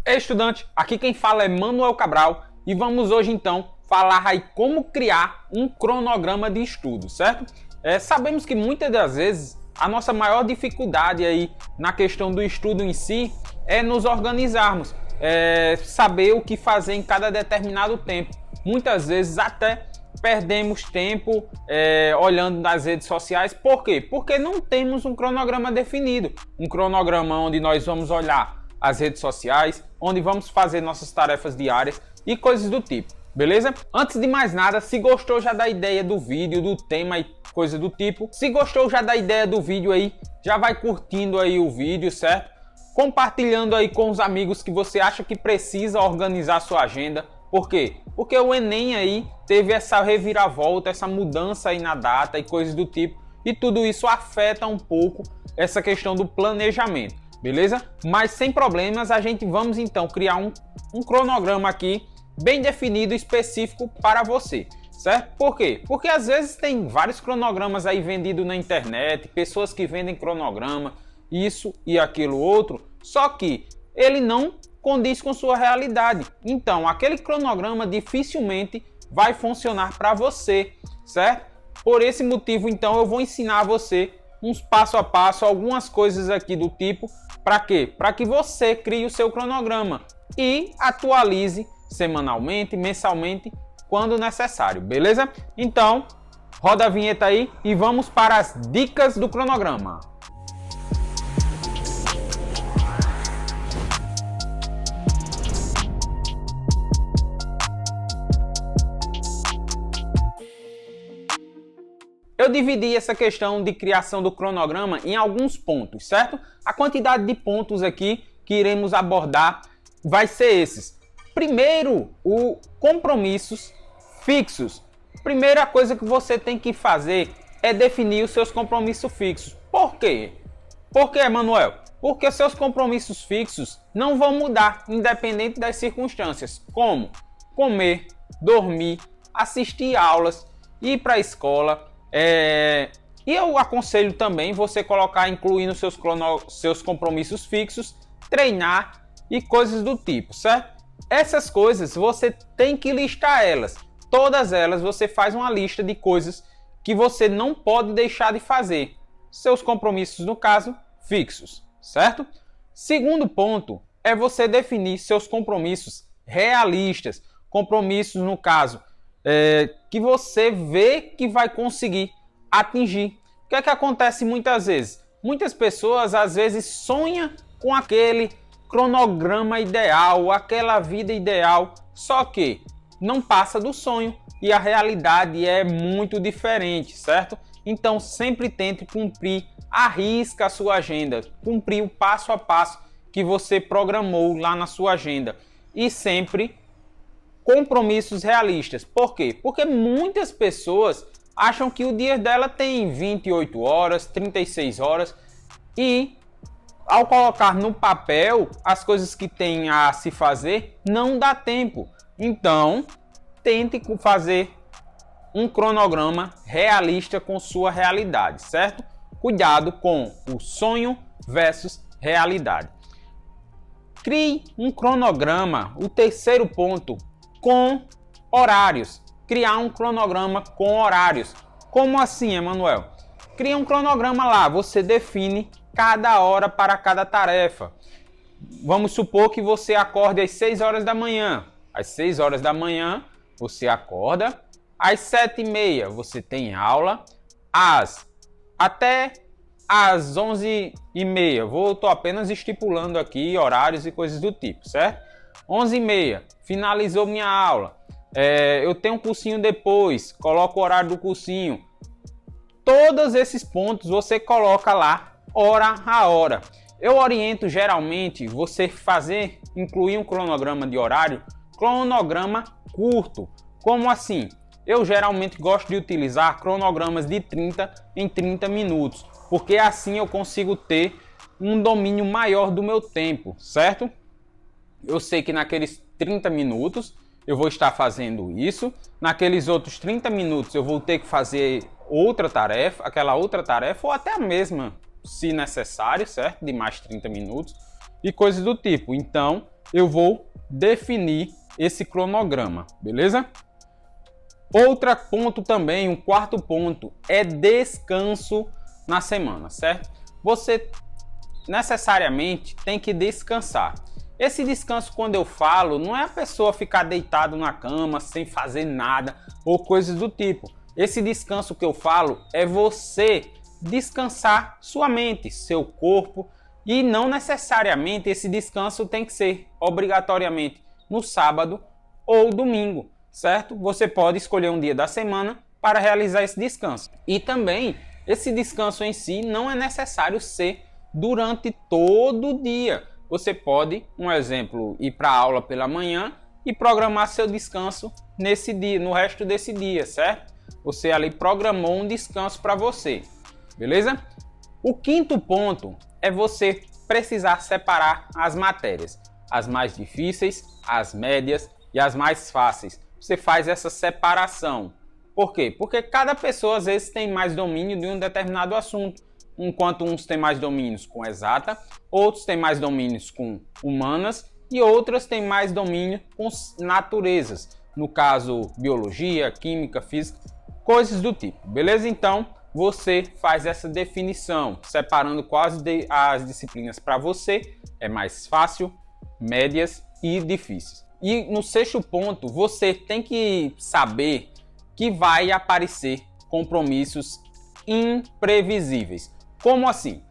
Ei, estudante, aqui quem fala é Manuel Cabral e vamos hoje então falar aí como criar um cronograma de estudo, certo? Sabemos que muitas das vezes a nossa maior dificuldade aí na questão do estudo em si é nos organizarmos, saber o que fazer em cada determinado tempo. Muitas vezes até perdemos tempo olhando nas redes sociais. Por quê? Porque não temos um cronograma definido, um cronograma onde nós vamos olhar as redes sociais, onde vamos fazer nossas tarefas diárias e coisas do tipo, beleza? Antes de mais nada, se gostou já da ideia do vídeo, do tema e coisa do tipo, se gostou já da ideia do vídeo aí, já vai curtindo aí o vídeo, certo? Compartilhando aí com os amigos que você acha que precisa organizar sua agenda. Por quê? Porque o Enem aí teve essa reviravolta, essa mudança aí na data e coisas do tipo, e tudo isso afeta um pouco essa questão do planejamento. Beleza? Mas sem problemas, a gente vamos então criar um cronograma aqui bem definido, específico para você, certo? Por quê? Porque às vezes tem vários cronogramas aí vendidos na internet, pessoas que vendem cronograma, isso e aquilo outro, só que ele não condiz com sua realidade. Então, aquele cronograma dificilmente vai funcionar para você, certo? Por esse motivo, então, eu vou ensinar a você uns passo a passo, algumas coisas aqui do tipo. Para quê? Para que você crie o seu cronograma e atualize semanalmente, mensalmente, quando necessário, beleza? Então, roda a vinheta aí e vamos para as dicas do cronograma. Eu dividi essa questão de criação do cronograma em alguns pontos, certo? A quantidade de pontos aqui que iremos abordar vai ser esses. Primeiro, compromissos fixos. Primeira coisa que você tem que fazer é definir os seus compromissos fixos. Por quê? Por quê, Manuel? Porque seus compromissos fixos não vão mudar, independente das circunstâncias, como comer, dormir, assistir aulas, ir para a escola. E eu aconselho também você incluir nos seus compromissos fixos, treinar e coisas do tipo, certo? Essas coisas você tem que listar elas. Todas elas você faz uma lista de coisas que você não pode deixar de fazer. Seus compromissos, no caso, fixos, certo? Segundo ponto é você definir seus compromissos realistas. Compromissos, no caso, que você vê que vai conseguir atingir. O que é que acontece muitas vezes? Muitas pessoas às vezes sonham com aquele cronograma ideal, aquela vida ideal, só que não passa do sonho e a realidade é muito diferente, certo? Então sempre tente cumprir à risca a sua agenda, cumprir o passo a passo que você programou lá na sua agenda e sempre compromissos realistas. Por quê? Porque muitas pessoas acham que o dia dela tem 28 horas, 36 horas e ao colocar no papel as coisas que tem a se fazer, não dá tempo. Então, tente fazer um cronograma realista com sua realidade, certo? Cuidado com o sonho versus realidade. Crie um cronograma, o terceiro ponto, com horários. Criar um cronograma com horários. Como assim, Emanuel? Cria um cronograma lá, você define cada hora para cada tarefa. Vamos supor que você acorde às 6 horas da manhã. Às 6 horas da manhã você acorda. Às 7h30 você tem aula. Até às 11h30. Estou apenas estipulando aqui horários e coisas do tipo, certo? 11h30, finalizou minha aula. Eu tenho um cursinho depois, coloco o horário do cursinho. Todos esses pontos você coloca lá, hora a hora. Eu oriento geralmente você incluir um cronograma de horário, cronograma curto. Como assim? Eu geralmente gosto de utilizar cronogramas de 30 em 30 minutos, porque assim eu consigo ter um domínio maior do meu tempo, certo? Eu sei que naqueles 30 minutos eu vou estar fazendo isso, naqueles outros 30 minutos eu vou ter que fazer outra tarefa, aquela outra tarefa, ou até a mesma, se necessário, certo? De mais 30 minutos e coisas do tipo. Então, eu vou definir esse cronograma, beleza? Outro ponto também, um quarto ponto, é descanso na semana, certo? Você necessariamente tem que descansar. Esse descanso, quando eu falo, não é a pessoa ficar deitado na cama sem fazer nada ou coisas do tipo. Esse descanso que eu falo é você descansar sua mente, seu corpo, e não necessariamente esse descanso tem que ser obrigatoriamente no sábado ou domingo, certo? Você pode escolher um dia da semana para realizar esse descanso. E também, esse descanso em si não é necessário ser durante todo o dia. Você pode, um exemplo, ir para a aula pela manhã e programar seu descanso nesse dia, no resto desse dia, certo? Você ali programou um descanso para você, beleza? O quinto ponto é você precisar separar as matérias, as mais difíceis, as médias e as mais fáceis. Você faz essa separação. Por quê? Porque cada pessoa às vezes tem mais domínio de um determinado assunto. Enquanto uns têm mais domínios com exata, outros têm mais domínios com humanas e outras têm mais domínio com naturezas. No caso, biologia, química, física, coisas do tipo, beleza? Então, você faz essa definição, separando quais as disciplinas para você é mais fácil, médias e difíceis. E no sexto ponto, você tem que saber que vai aparecer compromissos imprevisíveis. Como assim?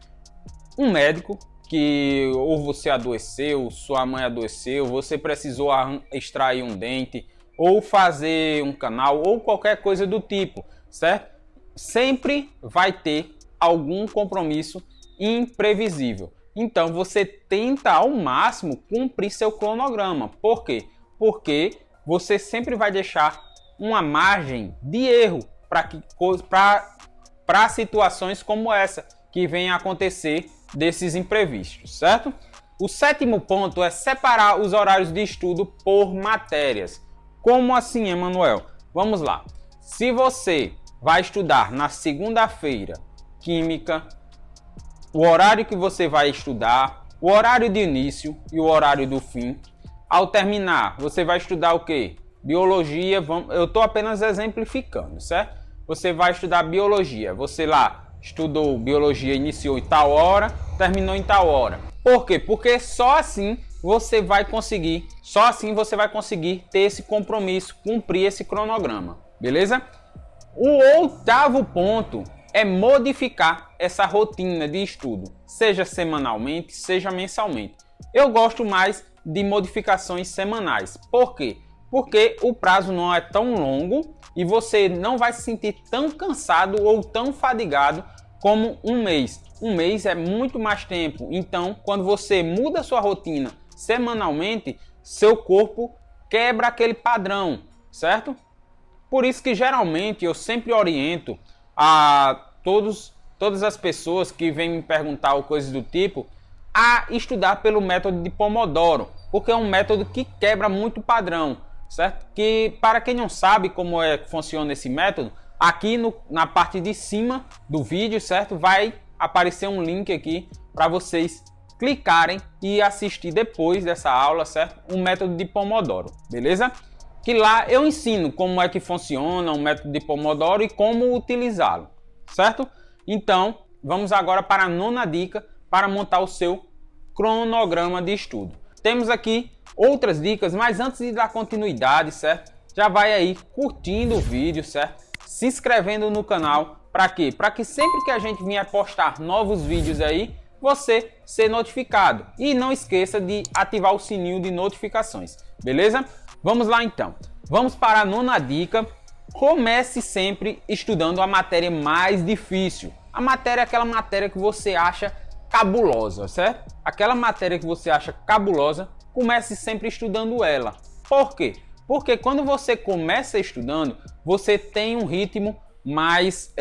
Um médico que ou você adoeceu, sua mãe adoeceu, você precisou extrair um dente, ou fazer um canal, ou qualquer coisa do tipo, certo? Sempre vai ter algum compromisso imprevisível. Então você tenta ao máximo cumprir seu cronograma. Por quê? Porque você sempre vai deixar uma margem de erro para situações como essa que vem a acontecer desses imprevistos, certo? O sétimo ponto é separar os horários de estudo por matérias. Como assim, Emanuel? Vamos lá. Se você vai estudar na segunda-feira Química, o horário que você vai estudar, o horário de início e o horário do fim. Ao terminar, você vai estudar o quê? Biologia, eu estou apenas exemplificando, certo? Você vai estudar biologia, você lá estudou biologia, iniciou em tal hora, terminou em tal hora. Por quê? Porque só assim você vai conseguir ter esse compromisso, cumprir esse cronograma, beleza? O oitavo ponto é modificar essa rotina de estudo, seja semanalmente, seja mensalmente. Eu gosto mais de modificações semanais. Por quê? Porque o prazo não é tão longo e você não vai se sentir tão cansado ou tão fadigado como um mês. Um mês é muito mais tempo, então quando você muda sua rotina semanalmente, seu corpo quebra aquele padrão, certo? Por isso que geralmente eu sempre oriento a todas as pessoas que vêm me perguntar ou coisas do tipo a estudar pelo método de Pomodoro, porque é um método que quebra muito padrão, certo? Que para quem não sabe como é que funciona esse método, aqui na parte de cima do vídeo, certo? Vai aparecer um link aqui para vocês clicarem e assistir depois dessa aula, certo? O método de Pomodoro, beleza? Que lá eu ensino como é que funciona o método de Pomodoro e como utilizá-lo, certo? Então, vamos agora para a nona dica para montar o seu cronograma de estudo. Temos aqui outras dicas, mas antes de dar continuidade, certo? Já vai aí curtindo o vídeo, certo? Se inscrevendo no canal, para quê? Para que sempre que a gente vier postar novos vídeos aí, você ser notificado. E não esqueça de ativar o sininho de notificações, beleza? Vamos lá então. Vamos para a nona dica. Comece sempre estudando a matéria mais difícil. A matéria é aquela matéria que você acha cabulosa, certo? Aquela matéria que você acha cabulosa, comece sempre estudando ela. Por quê? Porque quando você começa estudando, você tem um ritmo mais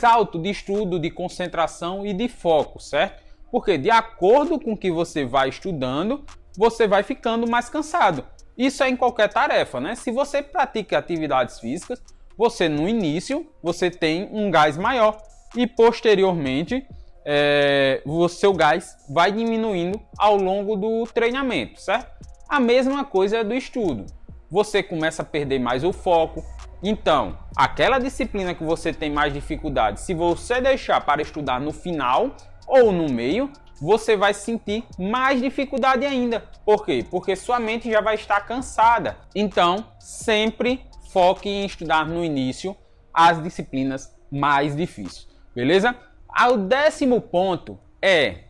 alto de estudo, de concentração e de foco, certo? Porque de acordo com o que você vai estudando, você vai ficando mais cansado. Isso é em qualquer tarefa, né? Se você pratica atividades físicas, você no início você tem um gás maior e posteriormente o seu gás vai diminuindo ao longo do treinamento, certo? A mesma coisa é do estudo. Você começa a perder mais o foco. Então, aquela disciplina que você tem mais dificuldade, se você deixar para estudar no final ou no meio, você vai sentir mais dificuldade ainda. Por quê? Porque sua mente já vai estar cansada. Então, sempre foque em estudar no início as disciplinas mais difíceis, beleza? O décimo ponto é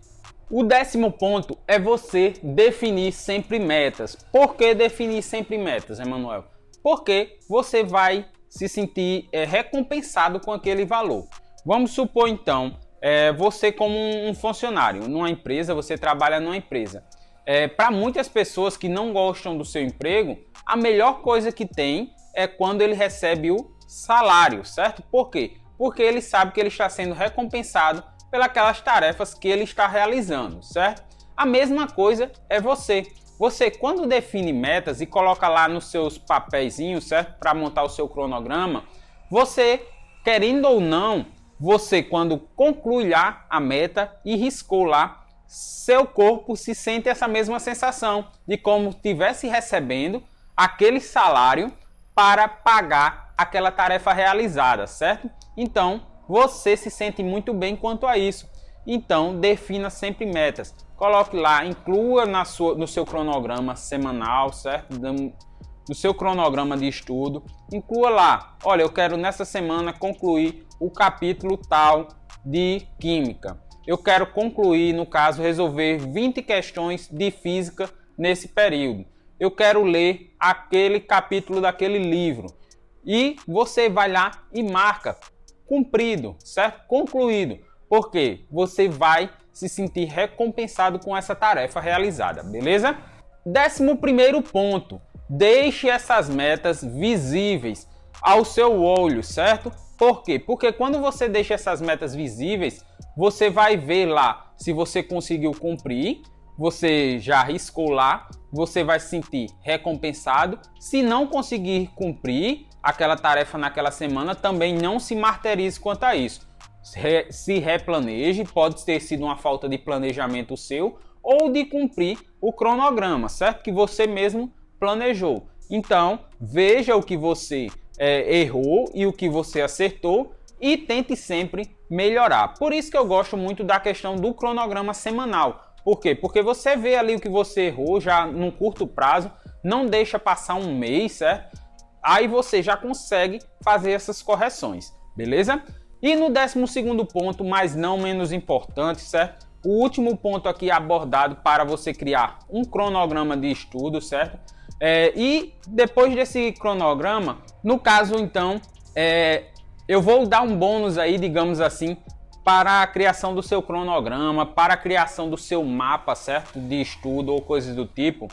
você definir sempre metas. Por que definir sempre metas, Emanuel? Porque você vai se sentir recompensado com aquele valor. Vamos supor então, você como um funcionário numa empresa, você trabalha numa empresa. Para muitas pessoas que não gostam do seu emprego, a melhor coisa que tem é quando ele recebe o salário, certo? Por quê? Porque ele sabe que ele está sendo recompensado pelas tarefas que ele está realizando, certo? A mesma coisa é você. Você, quando define metas e coloca lá nos seus papeizinhos, certo? Para montar o seu cronograma, você, querendo ou não, você, quando conclui lá a meta e riscou lá, seu corpo se sente essa mesma sensação de como estivesse recebendo aquele salário para pagar aquela tarefa realizada, certo? Então, você se sente muito bem quanto a isso. Então, defina sempre metas. Coloque lá, inclua no seu cronograma semanal, certo? No seu cronograma de estudo, inclua lá, olha, eu quero nessa semana concluir o capítulo tal de Química. Eu quero concluir, no caso, resolver 20 questões de Física nesse período. Eu quero ler aquele capítulo daquele livro. E você vai lá e marca cumprido, certo? Concluído. Porque você vai se sentir recompensado com essa tarefa realizada, beleza? 11º ponto. Deixe essas metas visíveis ao seu olho, certo? Por quê? Porque quando você deixa essas metas visíveis, você vai ver lá se você conseguiu cumprir, você já riscou lá, você vai se sentir recompensado. Se não conseguir cumprir aquela tarefa naquela semana, também não se martirize quanto a isso. Se replaneje, pode ter sido uma falta de planejamento seu ou de cumprir o cronograma, certo? Que você mesmo planejou. Então, veja o que você errou e o que você acertou e tente sempre melhorar. Por isso que eu gosto muito da questão do cronograma semanal. Por quê? Porque você vê ali o que você errou já num curto prazo, não deixa passar um mês, certo? Aí você já consegue fazer essas correções, beleza? E no 12º ponto, mas não menos importante, certo? O último ponto aqui abordado para você criar um cronograma de estudo, certo? E depois desse cronograma, no caso então, eu vou dar um bônus aí, digamos assim, para a criação do seu cronograma, para a criação do seu mapa, certo? De estudo ou coisas do tipo.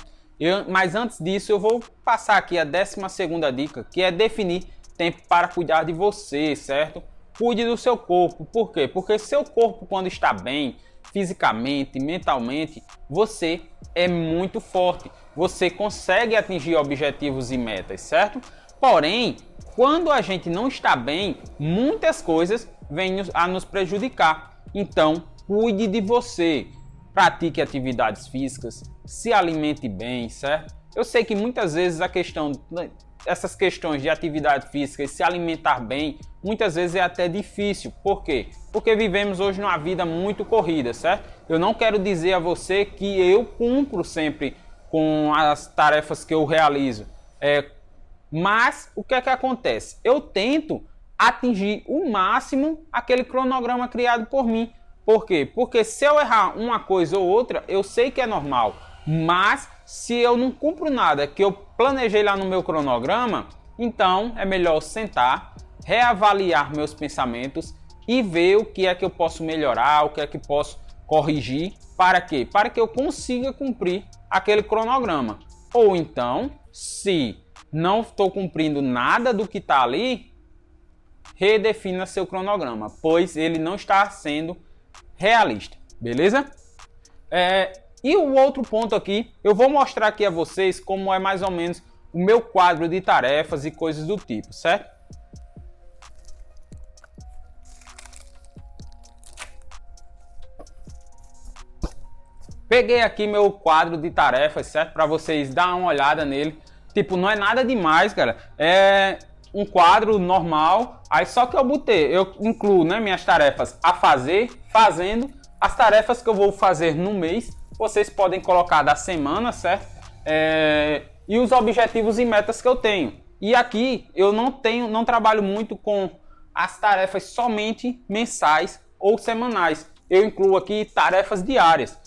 Mas antes disso, eu vou passar aqui a 12ª dica, que é definir tempo para cuidar de você, certo? Cuide do seu corpo. Por quê? Porque seu corpo, quando está bem, fisicamente, mentalmente, você é muito forte. Você consegue atingir objetivos e metas, certo? Porém, quando a gente não está bem, muitas coisas vêm a nos prejudicar. Então, cuide de você. Pratique atividades físicas, se alimente bem, certo? Eu sei que muitas vezes essas questões de atividade física e se alimentar bem, muitas vezes é até difícil. Por quê? Porque vivemos hoje numa vida muito corrida, certo? Eu não quero dizer a você que eu cumpro sempre com as tarefas que eu realizo. Mas o que é que acontece? Eu tento atingir o máximo aquele cronograma criado por mim. Por quê? Porque se eu errar uma coisa ou outra, eu sei que é normal. Mas se eu não cumpro nada que eu planejei lá no meu cronograma, então é melhor sentar, reavaliar meus pensamentos e ver o que é que eu posso melhorar, o que é que posso corrigir. Para quê? Para que eu consiga cumprir aquele cronograma. Ou então, se não estou cumprindo nada do que está ali, redefina seu cronograma, pois ele não está sendo realista, beleza? E o outro ponto aqui, eu vou mostrar aqui a vocês como é mais ou menos o meu quadro de tarefas e coisas do tipo, certo? Peguei aqui meu quadro de tarefas, certo? Para vocês dar uma olhada nele. Tipo, não é nada demais, cara. É um quadro normal. Aí só que eu incluo, né, minhas tarefas a fazer, fazendo. As tarefas que eu vou fazer no mês, vocês podem colocar da semana, certo? E os objetivos e metas que eu tenho. E aqui eu não trabalho muito com as tarefas somente mensais ou semanais. Eu incluo aqui tarefas diárias.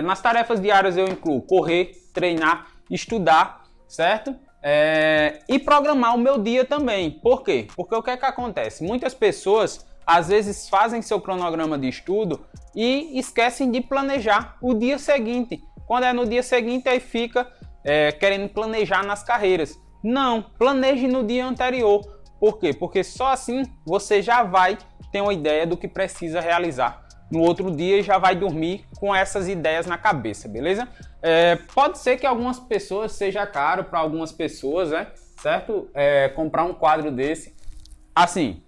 Nas tarefas diárias eu incluo correr, treinar, estudar, certo? E programar o meu dia também. Por quê? Porque o que é que acontece? Muitas pessoas às vezes fazem seu cronograma de estudo e esquecem de planejar o dia seguinte. Quando é no dia seguinte, aí fica querendo planejar nas carreiras. Não, planeje no dia anterior. Por quê? Porque só assim você já vai ter uma ideia do que precisa realizar no outro dia e já vai dormir com essas ideias na cabeça, beleza? Pode ser que algumas pessoas seja caro para algumas pessoas, né? Certo? Comprar um quadro desse. Assim,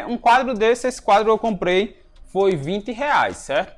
um quadro desse, esse quadro eu comprei, foi R$20, certo?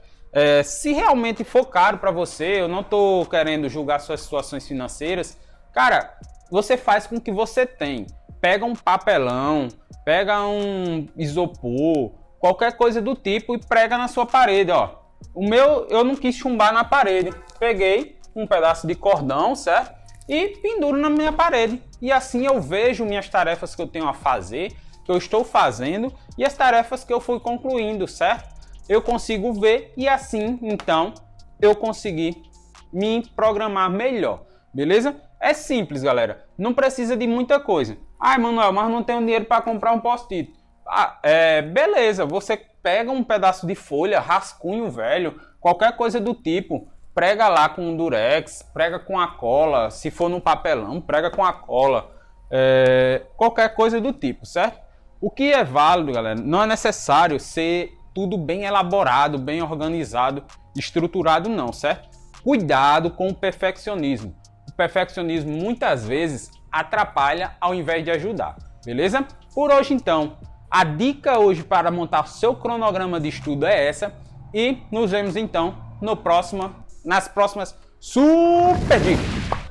Se realmente for caro para você, eu não tô querendo julgar suas situações financeiras, cara, você faz com o que você tem. Pega um papelão, pega um isopor, qualquer coisa do tipo e prega na sua parede, ó. O meu, eu não quis chumbar na parede. Peguei um pedaço de cordão, certo? E penduro na minha parede. E assim eu vejo minhas tarefas que eu tenho a fazer, que eu estou fazendo e as tarefas que eu fui concluindo, certo? Eu consigo ver e assim, então, eu consegui me programar melhor, beleza? É simples, galera. Não precisa de muita coisa. Ai, Manuel, mas não tenho dinheiro para comprar um post-it. Beleza, você pega um pedaço de folha, rascunho velho, qualquer coisa do tipo, prega lá com um durex, prega com a cola, se for no papelão, prega com a cola, qualquer coisa do tipo, certo? O que é válido, galera, não é necessário ser tudo bem elaborado, bem organizado, estruturado não, certo? Cuidado com o perfeccionismo. O perfeccionismo muitas vezes atrapalha ao invés de ajudar, beleza? Por hoje então, a dica hoje para montar seu cronograma de estudo é essa e nos vemos então nas próximas super dicas.